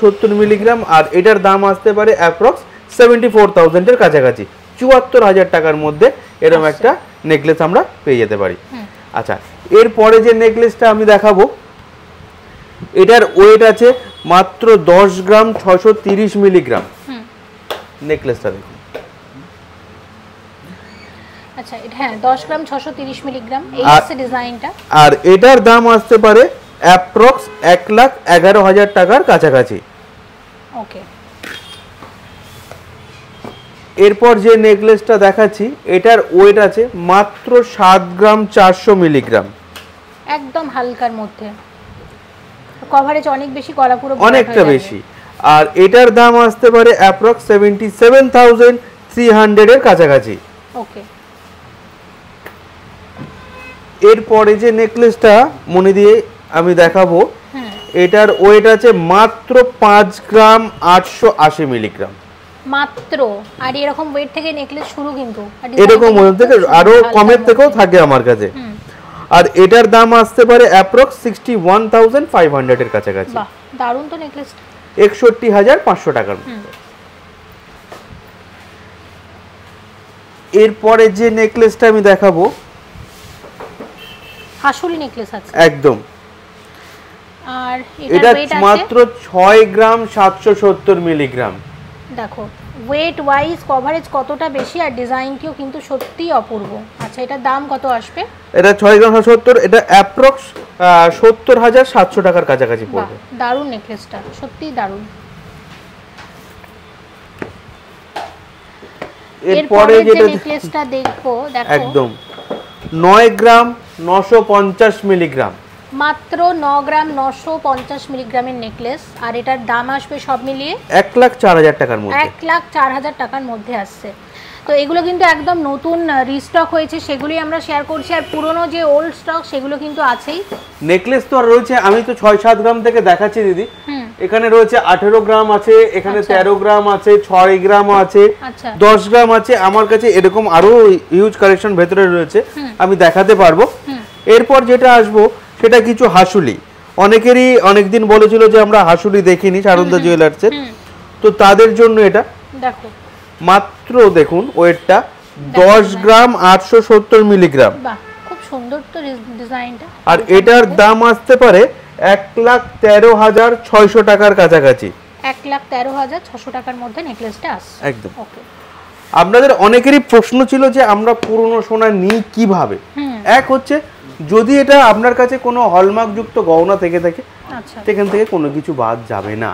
70 মিলিগ্রাম। আর এটার দাম আসতে পারে অ্যাপ্রক্স 74,000 এর কাছাকাছি। 74,000 টাকার মধ্যে এরকম একটা নেকলেস আমরা পেয়ে যেতে পারি। আচ্ছা, এরপরে যে নেকলেসটা আমি দেখাবো, এটার ওয়েট আছে মাত্র 10 গ্রাম 630 মিলিগ্রাম। নেকলেসটা দেখুন। আচ্ছা, হ্যাঁ 10 গ্রাম 630 মিলিগ্রাম এই আছে ডিজাইনটা। আর এটার দাম আসতে পারে অ্যাপ্রক্স 1,11,000 টাকার কাছাকাছি। ওকে। এরপর যে নেকলেসটা দেখাচ্ছি, এটার ওয়েট আছে মাত্র 7 গ্রাম 400 মিলিগ্রাম। একদম হালকার মধ্যে, কভারেজ অনেক বেশি, গলা পুরো অনেকটা বেশি। আর এটার দাম আসতে পারে অ্যাপ্রক্স 77,300 এর কাছাকাছি। ওকে। এরপরে যে নেকলেসটা মনে দিয়ে আমি দেখাবো, এটার ওয়েট আছে মাত্র 5 গ্রাম 880 মিলিগ্রাম মাত্র। আর এরকম ওয়েট থেকে নেকলেস শুরু, কিন্তু এরকম ওয়েট থেকে আরো কমের থেকেও থাকে আমার কাছে। আর এটার দাম আসতে পারে অ্যাপ্রক্স 61,500 এর কাছাকাছি। বাহ, দারুণ তো নেকলেসটা। 61,500 টাকার মতো। এরপরে যে নেকলেসটা আমি দেখাবো, হাসুলি নেকলেস আছে একদম। আর এটা মাত্র 6 গ্রাম 770 মিলিগ্রাম। দেখো ওয়েট ওয়াইজ কভারেজ কতটা বেশি, আর ডিজাইনটিও কিন্তু সত্যিই অপূর্ব। আচ্ছা, এটার দাম কত আসবে? এটা 6 গ্রাম 770, এটা অ্যাপ্রক্স 70,700 টাকার কাছাকাছি পড়বে। দারুণ নেকলেসটা, সত্যিই দারুণ। এরপরে যে নেকলেসটা দেখবো, দেখো একদম 9 গ্রাম 950 মিলিগ্রাম। মাত্র 9 গ্রাম 950 মিলিগ্রামের নেকলেস। আর এটার দাম আসবে সব মিলিয়ে 1,04,000 টাকার মধ্যে। 1,04,000 টাকার মধ্যে আসছে। তো এগুলো কিন্তু একদম নতুন রিস্টক হয়েছে, সেগুলোই আমরা শেয়ার করছি। আর পুরনো যে ওল্ড স্টক সেগুলো কিন্তু আছেই। নেকলেস তো আর রয়েছে, আমি তো 6-7 গ্রাম থেকে দেখাচ্ছি দিদি। এখানে রয়েছে 18 গ্রাম আছে, এখানে 13 গ্রাম আছে, 6 গ্রাম আছে, 10 গ্রাম আছে। আমার কাছে এরকম আরো হিউজ কালেকশন ভেতরে রয়েছে, আমি দেখাতে পারবো। এরপর যেটা আসবো সেটা কিছু হাসুলি। অনেকেরই অনেকদিন বলেছিল যে আমরা হাসুলি দেখিনি সানন্দা জুয়েলার্সের, তো তাদের জন্য এটা দেখো মাত্র দেখুন ওয়েটটা 10 গ্রাম 870 মিলিগ্রাম। বাহ, খুব সুন্দর তো ডিজাইনটা। আর এটার দাম আসতে পারে 1,13,600 টাকার কাছাকাছি। 1,13,600 টাকার মধ্যে নেকলেসটা আসছে একদম। ওকে। আপনাদের অনেকেরই প্রশ্ন ছিল যে আমরা পুরনো সোনা নিই কিভাবে। এক হচ্ছে, যদি এটা আপনার কাছে কোনো হলমার্ক যুক্ত গয়না থেকে থাকে, সেখান থেকে কোনো কিছু বাদ যাবে না।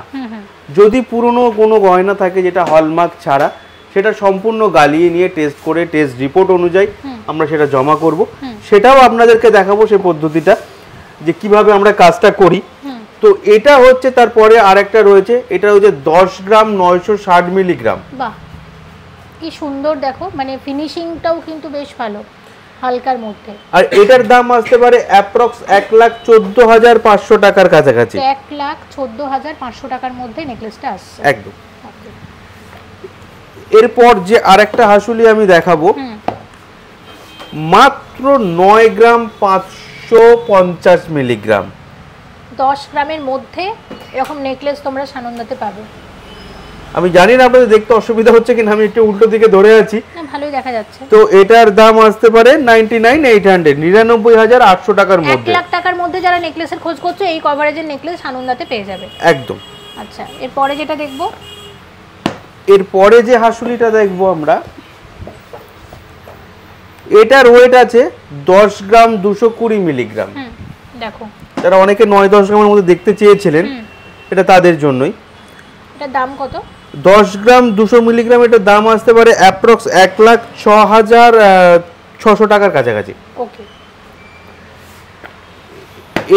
যদি পুরনো কোনো গয়না থাকে যেটা হলমার্ক ছাড়া, সেটা সম্পূর্ণ গালিয়ে নিয়ে টেস্ট করে টেস্ট রিপোর্ট অনুযায়ী আমরা সেটা জমা করব। সেটাও আপনাদেরকে দেখাবো সেই পদ্ধতিটা, যে কিভাবে আমরা কাজটা করি। তো এটা হচ্ছে, তারপরে আরেকটা রয়েছে, এটা হচ্ছে 10 গ্রাম 960 মিলিগ্রাম। বাহ, কি সুন্দর দেখো, মানে ফিনিশিংটাও কিন্তু বেশ ভালো, হালকার মধ্যে। আর এটার দাম আসতে পারে অ্যাপ্রক্স 1,14,500 টাকার কাছাকাছি। 1,14,500 টাকার মধ্যে নেকলেসটা আসছে একদম। এরপর যে আরেকটা হাসুলি আমি দেখাবো, মাত্র 9 গ্রাম 550 মিলিগ্রাম। 10 গ্রামের মধ্যে এরকম নেকলেস তোমরা সানন্দাতে পাবে। আমি জানি না আপনাদের দেখতে অসুবিধা হচ্ছে কিনা, আমি একটু উল্টো দিকে ধরে আছি। না, ভালোই দেখা যাচ্ছে। তো এটার দাম আসতে পারে 99,800, 99,800 টাকার মধ্যে। 1 লাখ টাকার মধ্যে যারা নেকলেসের খোঁজ করছো, এই কভারেজের নেকলেস সানন্দাতে পেয়ে যাবে। একদম। আচ্ছা, এরপরে যেটা দেখবো, এরপরে যে হাসুলিটা দেখবো আমরা, এটার ওয়েট আছে 10 গ্রাম 220 মিলিগ্রাম। দেখো, যারা অনেকে 9-10 গ্রামের মধ্যে দেখতে চেয়েছিলেন, এটা তাদের জন্যই। এটার দাম কত? 10 গ্রাম 200 মিলিগ্রাম, এটার দাম আসতে পারে অ্যাপ্রক্স 1,06,600 টাকার কাছাকাছি। ওকে।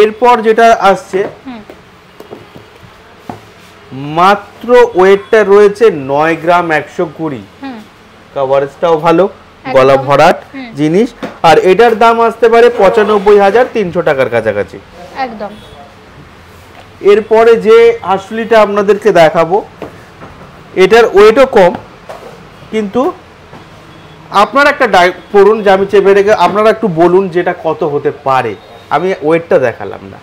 এরপর যেটা আসছে, মাত্র ওয়েটটা রয়েছে 9 গ্রাম 120। কভারেজটাও ভালো, গলা ভরাট জিনিস, আর এটার দাম আসতে পারে 95,300 টাকার কাছাকাছি। একদম। এরপরে যে হাসুলিটা আপনাদেরকে দেখাবো, এটার ওয়েটও কম, কিন্তু আপনারা একটা পড়ুন, যে আমি চেপে রেখে আপনারা একটু বলুন যেটা কত হতে পারে। আমি ওয়েটটা দেখালাম না।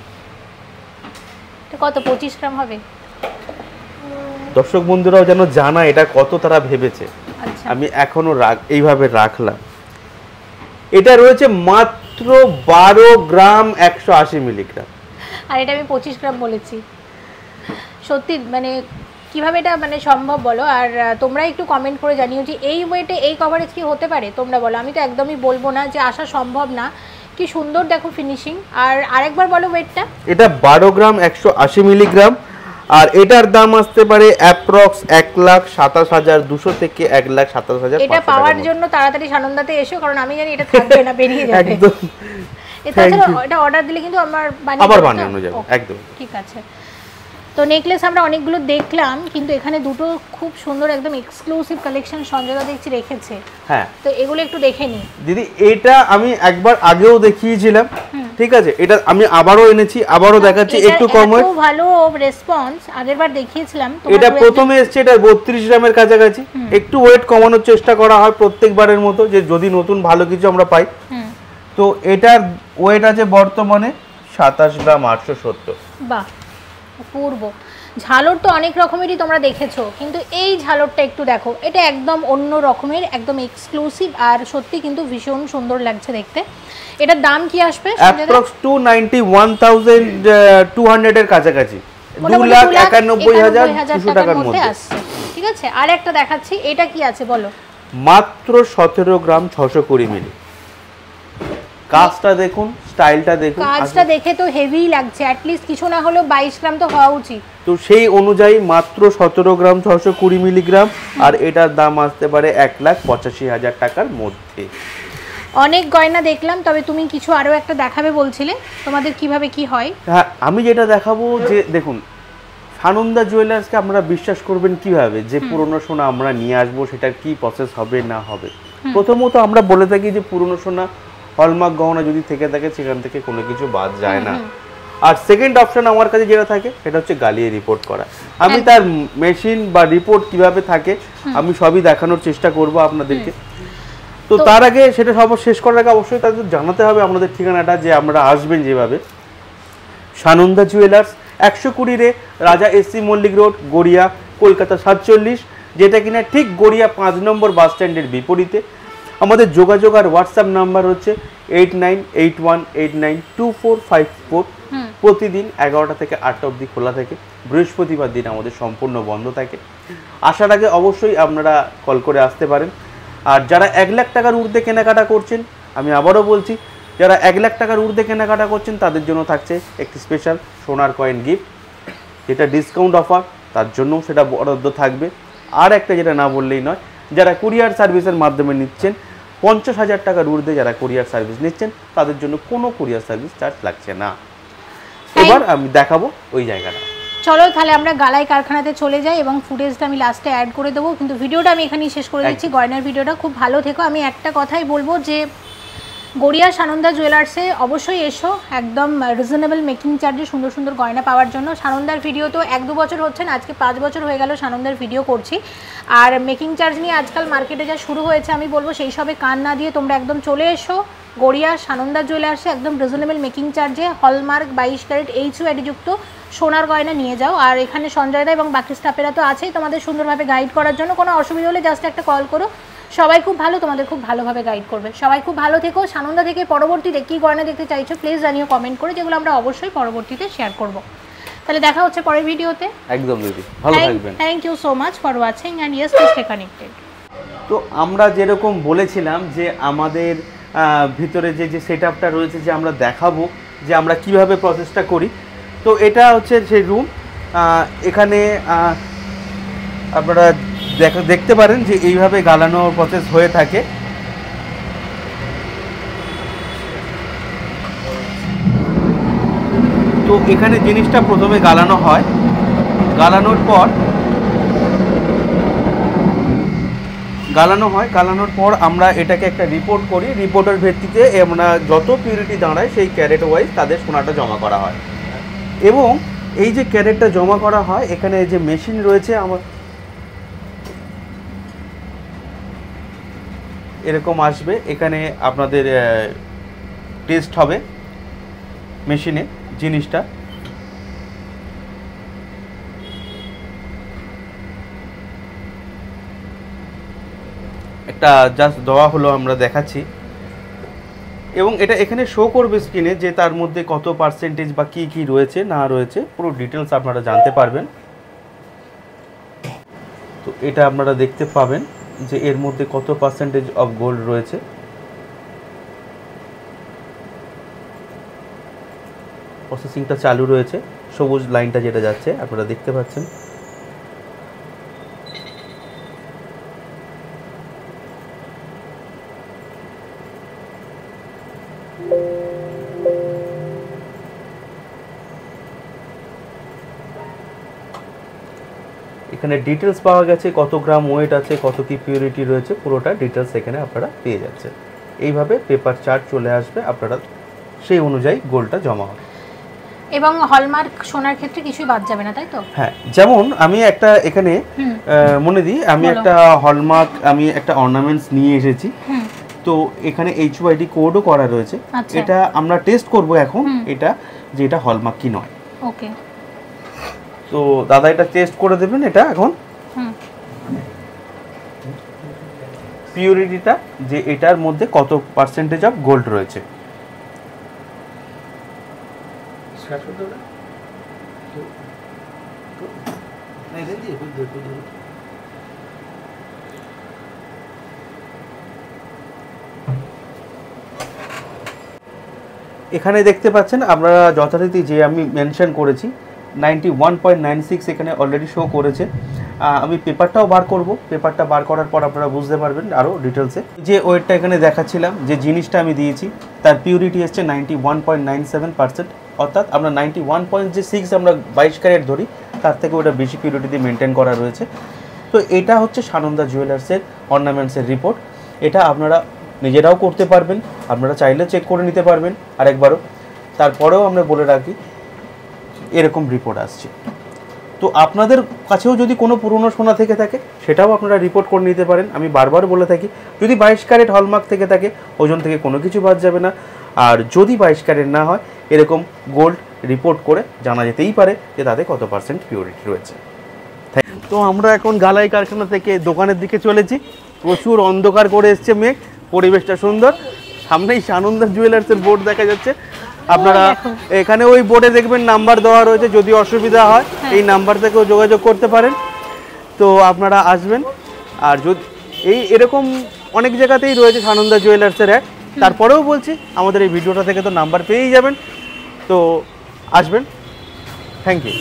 কত, 25 গ্রাম হবে? দর্শক বন্ধুরাও যেন জানা এটা কত তারা ভেবেছে। আচ্ছা, আমি এখনো এইভাবে রাখলাম। এটা রয়েছে মাত্র 12 গ্রাম 180 মিলিগ্রাম। আর এটা আমি 25 গ্রাম বলেছি। সত্যি মানে কিভাবে এটা মানে সম্ভব বলো? আর তোমরা একটু কমেন্ট করে জানিও যে এই ওয়েটে এই কভারেজ কি হতে পারে, তোমরা বলো। আমি তো একদমই বলবো না যে আসা সম্ভব না। কি সুন্দর দেখো ফিনিশিং। আর আরেকবার বলো ওয়েটটা। এটা 12 গ্রাম 180 মিলিগ্রাম, আর এটার দাম আসতে পারে অ্যাপ্রক্স 1,27,200 থেকে 1,27,500। এটা পাওয়ার জন্য তাড়াতাড়ি সানন্দাতে এসো, কারণ আমি জানি এটা থাকবে না, বেরিয়ে যাবে একদম। এটা অর্ডার দিলে কিন্তু আমার বানানো যাবে। একদম ঠিক আছে। তো নেকলেস আমরা অনেকগুলো দেখলাম, কিন্তু এখানে দুটো খুব সুন্দর একদম এক্সক্লুসিভ কালেকশন সঞ্জয়দা দেখছি রেখেছে। হ্যাঁ, তো এগুলো একটু দেখে নি দিদি। এটা আমি একবার আগেও দেখিয়েছিলাম, ঠিক আছে? এটা আমি আবারও এনেছি, আবারও দেখাচ্ছি। একটু কম ওয়েট, খুব ভালো রেসপন্স। আগেরবার দেখিয়েছিলাম, এটা প্রথমে এসেছে, এটা 32 গ্রামের কাছাকাছি। একটু ওয়েট কমানোর চেষ্টা করা হয় প্রত্যেকবারের মতো, যে যদি নতুন ভালো কিছু আমরা পাই। তো এটার ওয়েট আছে বর্তমানে 27 গ্রাম 870। বাহ, পূর্ব ঝালর তো অনেক রকমেরই তোমরা দেখেছো, কিন্তু এই ঝালরটা একটু দেখো, এটা একদম অন্য রকমের, একদম এক্সক্লুসিভ, আর সত্যি কিন্তু ভীষণ সুন্দর লাগছে দেখতে। এটার দাম কি আসবে? অ্যাপ্রক্স 291,200 এর কাছাকাছি, 2,91,200 টাকার মধ্যে আসছে। ঠিক আছে, আর একটা দেখাচ্ছি, এটা কি আছে বলো? মাত্র 17 গ্রাম 620 মিলি। কাজটা দেখুন, স্টাইলটা দেখুন, কাজটা দেখে তো হেভি লাগছে। অ্যাট লিস্ট কিছু না হলেও 22 গ্রাম তো হওয়া উচিত। তো সেই অনুযায়ী মাত্র 17 গ্রাম 620 মিলিগ্রাম, আর এটার দাম আসতে পারে 1,85,000 টাকার মধ্যে। অনেক গয়না দেখলাম, তবে তুমি কিছু আরো একটা দেখাবে বলছিলে, তোমাদের কিভাবে কি হয়? হ্যাঁ, আমি যেটা দেখাবো, যে দেখুন, সানন্দা জুয়েলার্সকে আপনারা বিশ্বাস করবেন কিভাবে যে পুরনো সোনা আমরা নিয়ে আসবো, সেটার কি প্রসেস হবে না হবে। প্রথমত আমরা বলে থাকি যে পুরনো সোনা হলমার্ক গহনা যদি থেকে থাকে, সেখান থেকে কোনো কিছু বাদ যায় না। আর সেকেন্ড অপশন আমার কাছে যেটা থাকে, সেটা হচ্ছে গালিয়ে রিপোর্ট করা। আমি তার মেশিন বা রিপোর্ট কিভাবে থাকে আমি সবই দেখানোর চেষ্টা করব আপনাদেরকে। তো তার আগে সেটা সব শেষ করার আগে অবশ্যই তাদের জানাতে হবে আমাদের ঠিকানাটা, যে আমরা আসবেন যেভাবে। সানন্দা জুয়েলার্স, 120 রে রাজা এসসি মল্লিক রোড, গড়িয়া, কলকাতা 47, যেটা কিনা ঠিক গড়িয়া 5 নম্বর বাস স্ট্যান্ডের বিপরীতে। আমাদের যোগাযোগ আর হোয়াটসঅ্যাপ নাম্বার হচ্ছে 8981892454। প্রতিদিন 11টা থেকে 8টা অবধি খোলা থাকে। বৃহস্পতিবার দিন আমাদের সম্পূর্ণ বন্ধ থাকে। আসার আগে অবশ্যই আপনারা কল করে আসতে পারেন। আর যারা 1 লাখ টাকার ঊর্ধ্বে কেনাকাটা করছেন, আমি আবারও বলছি, যারা 1 লাখ টাকার ঊর্ধ্বে কেনাকাটা করছেন তাদের জন্য থাকছে একটি স্পেশাল সোনার কয়েন গিফট, যেটা ডিসকাউন্ট অফার, তার জন্যও সেটা বরাদ্দ থাকবে। আর একটা যেটা না বললেই নয়, যারা কুরিয়ার সার্ভিসের মাধ্যমে নিচ্ছেন, 50,000 টাকার ঊর্ধ্বে যারা কুরিয়ার সার্ভিস নিচ্ছেন, তাদের জন্য কোনো কুরিয়ার সার্ভিস চার্জ লাগছে না। এবার আমি দেখাবো ওই জায়গাটা। চলো তাহলে আমরা গালাই কারখানাতে চলে যাই এবং ফুটেজটা আমি লাস্টে অ্যাড করে দেবো, কিন্তু ভিডিওটা আমি এখানেই শেষ করে দিচ্ছি। গয়নার ভিডিওটা খুব ভালো থেকো। আমি একটা কথাই বলবো যে গড়িয়া সানন্দা জুয়েলার্সে অবশ্যই এসো, একদম রিজনেবল মেকিং চার্জে সুন্দর সুন্দর গয়না পাওয়ার জন্য। সানন্দার ভিডিও তো 1-2 বছর হচ্ছে না, আজকে 5 বছর হয়ে গেল সানন্দার ভিডিও করছি। আর মেকিং চার্জ নিয়ে আজকাল মার্কেটে যা শুরু হয়েছে, আমি বলবো সেই সবে কান না দিয়ে তোমরা একদম চলে এসো গড়িয়া সানন্দা জুয়েলার্সে, একদম রিজনেবল মেকিং চার্জে হলমার্ক 22 ক্যারেট HUID যুক্ত সোনার গয়না নিয়ে যাও। আর এখানে সঞ্জয়দা এবং বাকি স্টাফেরা তো আছেই তোমাদের সুন্দরভাবে গাইড করার জন্য। কোনো অসুবিধা হলে জাস্ট একটা কল করো, সবাই খুব ভালো, তোমাদের খুব ভালোভাবে গাইড করবে। সবাই খুব ভালো থেকো। সানন্দা থেকে পরবর্তীতে কী গয়না দেখতে চাইছো প্লিজ জানিও কমেন্ট করে, যেগুলো আমরা অবশ্যই পরবর্তীতে শেয়ার করব। তাহলে দেখা হচ্ছে পরের ভিডিওতে। একদম দিদি, ভালো থাকবেন। Thank you so much for watching and yes please stay connected. তো আমরা যেরকম বলেছিলাম যে আমাদের ভিতরে যে সেটআপটা রয়েছে, যে আমরা দেখাবো যে আমরা কিভাবে প্রসেসটা করি। তো এটা হচ্ছে সেই রুম। এখানে আপনারা দেখতে পারেন যে এইভাবে গালানো প্রসেস হয়ে থাকে। তো এখানে জিনিসটা প্রথমে গালানো হয়, গালানোর পর আমরা এটাকে একটা রিপোর্ট করি। রিপোর্টের ভিত্তিতে আমরা যত পিউরিটি দাঁড়ায় সেই ক্যারেট ওয়াইজ তাদের সোনাটা জমা করা হয়। এবং এই যে ক্যারেটটা জমা করা হয়, এখানে যে মেশিন রয়েছে আমার এরকম আসবে, এখানে আপনাদের টেস্ট হবে মেশিনে জিনিসটা। একটা জাস্ট দেওয়া হলো, আমরা দেখাচ্ছি। এবং এটা এখানে শো করবে স্ক্রিনে যে তার মধ্যে কত পার্সেন্টেজ বা কি কি রয়েছে না রয়েছে, পুরো ডিটেলস আপনারা জানতে পারবেন। তো এটা আপনারা দেখতে পাবেন যে এর মধ্যে কত পার্সেন্টেজ অফ গোল্ড রয়েছে। প্রসেসিংটা চালু রয়েছে, সবুজ লাইনটা যেটা যাচ্ছে আপনারা দেখতে পাচ্ছেন। এখানে ডিটেলস পাওয়া গেছে, কত গ্রাম ওয়েট আছে, কত কি পিউরিটি রয়েছে, পুরোটা ডিটেলস এখানে আপনারা পেয়ে যাচ্ছেন। এইভাবে পেপার চার্ট চলে আসবে, আপনারা সেই অনুযায়ী গোল্ডটা জমা হবে। এবং হলমার্ক সোনার ক্ষেত্রে কিছুই বাদ যাবে না, তাই তো? হ্যাঁ, যেমন আমি একটা এখানে মনে দিই, আমি একটা হলমার্ক আমি একটা অর্নামেন্টস নিয়ে এসেছি। তো এখানে HUID কোডও করা রয়েছে। এটা আমরা টেস্ট করব এখন, এটা যে এটা হলমার্ক কি নয়। ওকে, তো দাদা এটা টেস্ট করে দেবেন। এটা এখন পিউরিটিটা যে এটার মধ্যে কত পার্সেন্টেজ অফ গোল্ড রয়েছে। এখানে দেখতে পাচ্ছেন আপনারা যথারীতি যে আমি মেনশন করেছি 91.96 এখানে অলরেডি শো করেছে। আমি পেপারটাও বার করব, পেপারটা বার করার পর আপনারা বুঝতে পারবেন আরও ডিটেলসে। যে ওয়েটটা এখানে দেখাচ্ছিলাম, যে জিনিসটা আমি দিয়েছি তার পিউরিটি এসছে 91.97%, অর্থাৎ আমরা 91.6 আমরা 22 ক্যারেট ধরি, তার থেকে ওটা বেশি পিউরিটি দিয়ে মেনটেন করা রয়েছে। তো এটা হচ্ছে সানন্দা জুয়েলার্সের অর্নামেন্টসের রিপোর্ট। এটা আপনারা নিজেরাও করতে পারবেন, আপনারা চাইলে চেক করে নিতে পারবেন আরেকবারও। তারপরেও আমরা বলে রাখি এরকম রিপোর্ট আসছে। তো আপনাদের কাছেও যদি কোনো পুরনো সোনা থেকে থাকে সেটাও আপনারা রিপোর্ট করে নিতে পারেন। আমি বারবার বলে থাকি, যদি 22 ক্যারেট হলমার্ক থেকে থাকে ওজন থেকে কোনো কিছু বাদ যাবে না। আর যদি 22 ক্যারেট না হয়, এরকম গোল্ড রিপোর্ট করে জানা যেতেই পারে যে তাতে কত পার্সেন্ট পিউরিটি রয়েছে। তো আমরা এখন গালাই কারখানা থেকে দোকানের দিকে চলেছি। প্রচুর অন্ধকার করে এসছে মেঘ, পরিবেশটা সুন্দর। সামনেই সানন্দা জুয়েলার্সের বোর্ড দেখা যাচ্ছে। আপনারা এখানে ওই বোর্ডে দেখবেন নাম্বার দেওয়া রয়েছে, যদি অসুবিধা হয় এই নাম্বার থেকেও যোগাযোগ করতে পারেন। তো আপনারা আসবেন। আর যদি এরকম অনেক জায়গাতেই রয়েছে সানন্দা জুয়েলার্সের অ্যাড, তারপরেও বলছি আমাদের এই ভিডিওটা থেকে তো নাম্বার পেয়েই যাবেন। তো আসবেন। Thank you.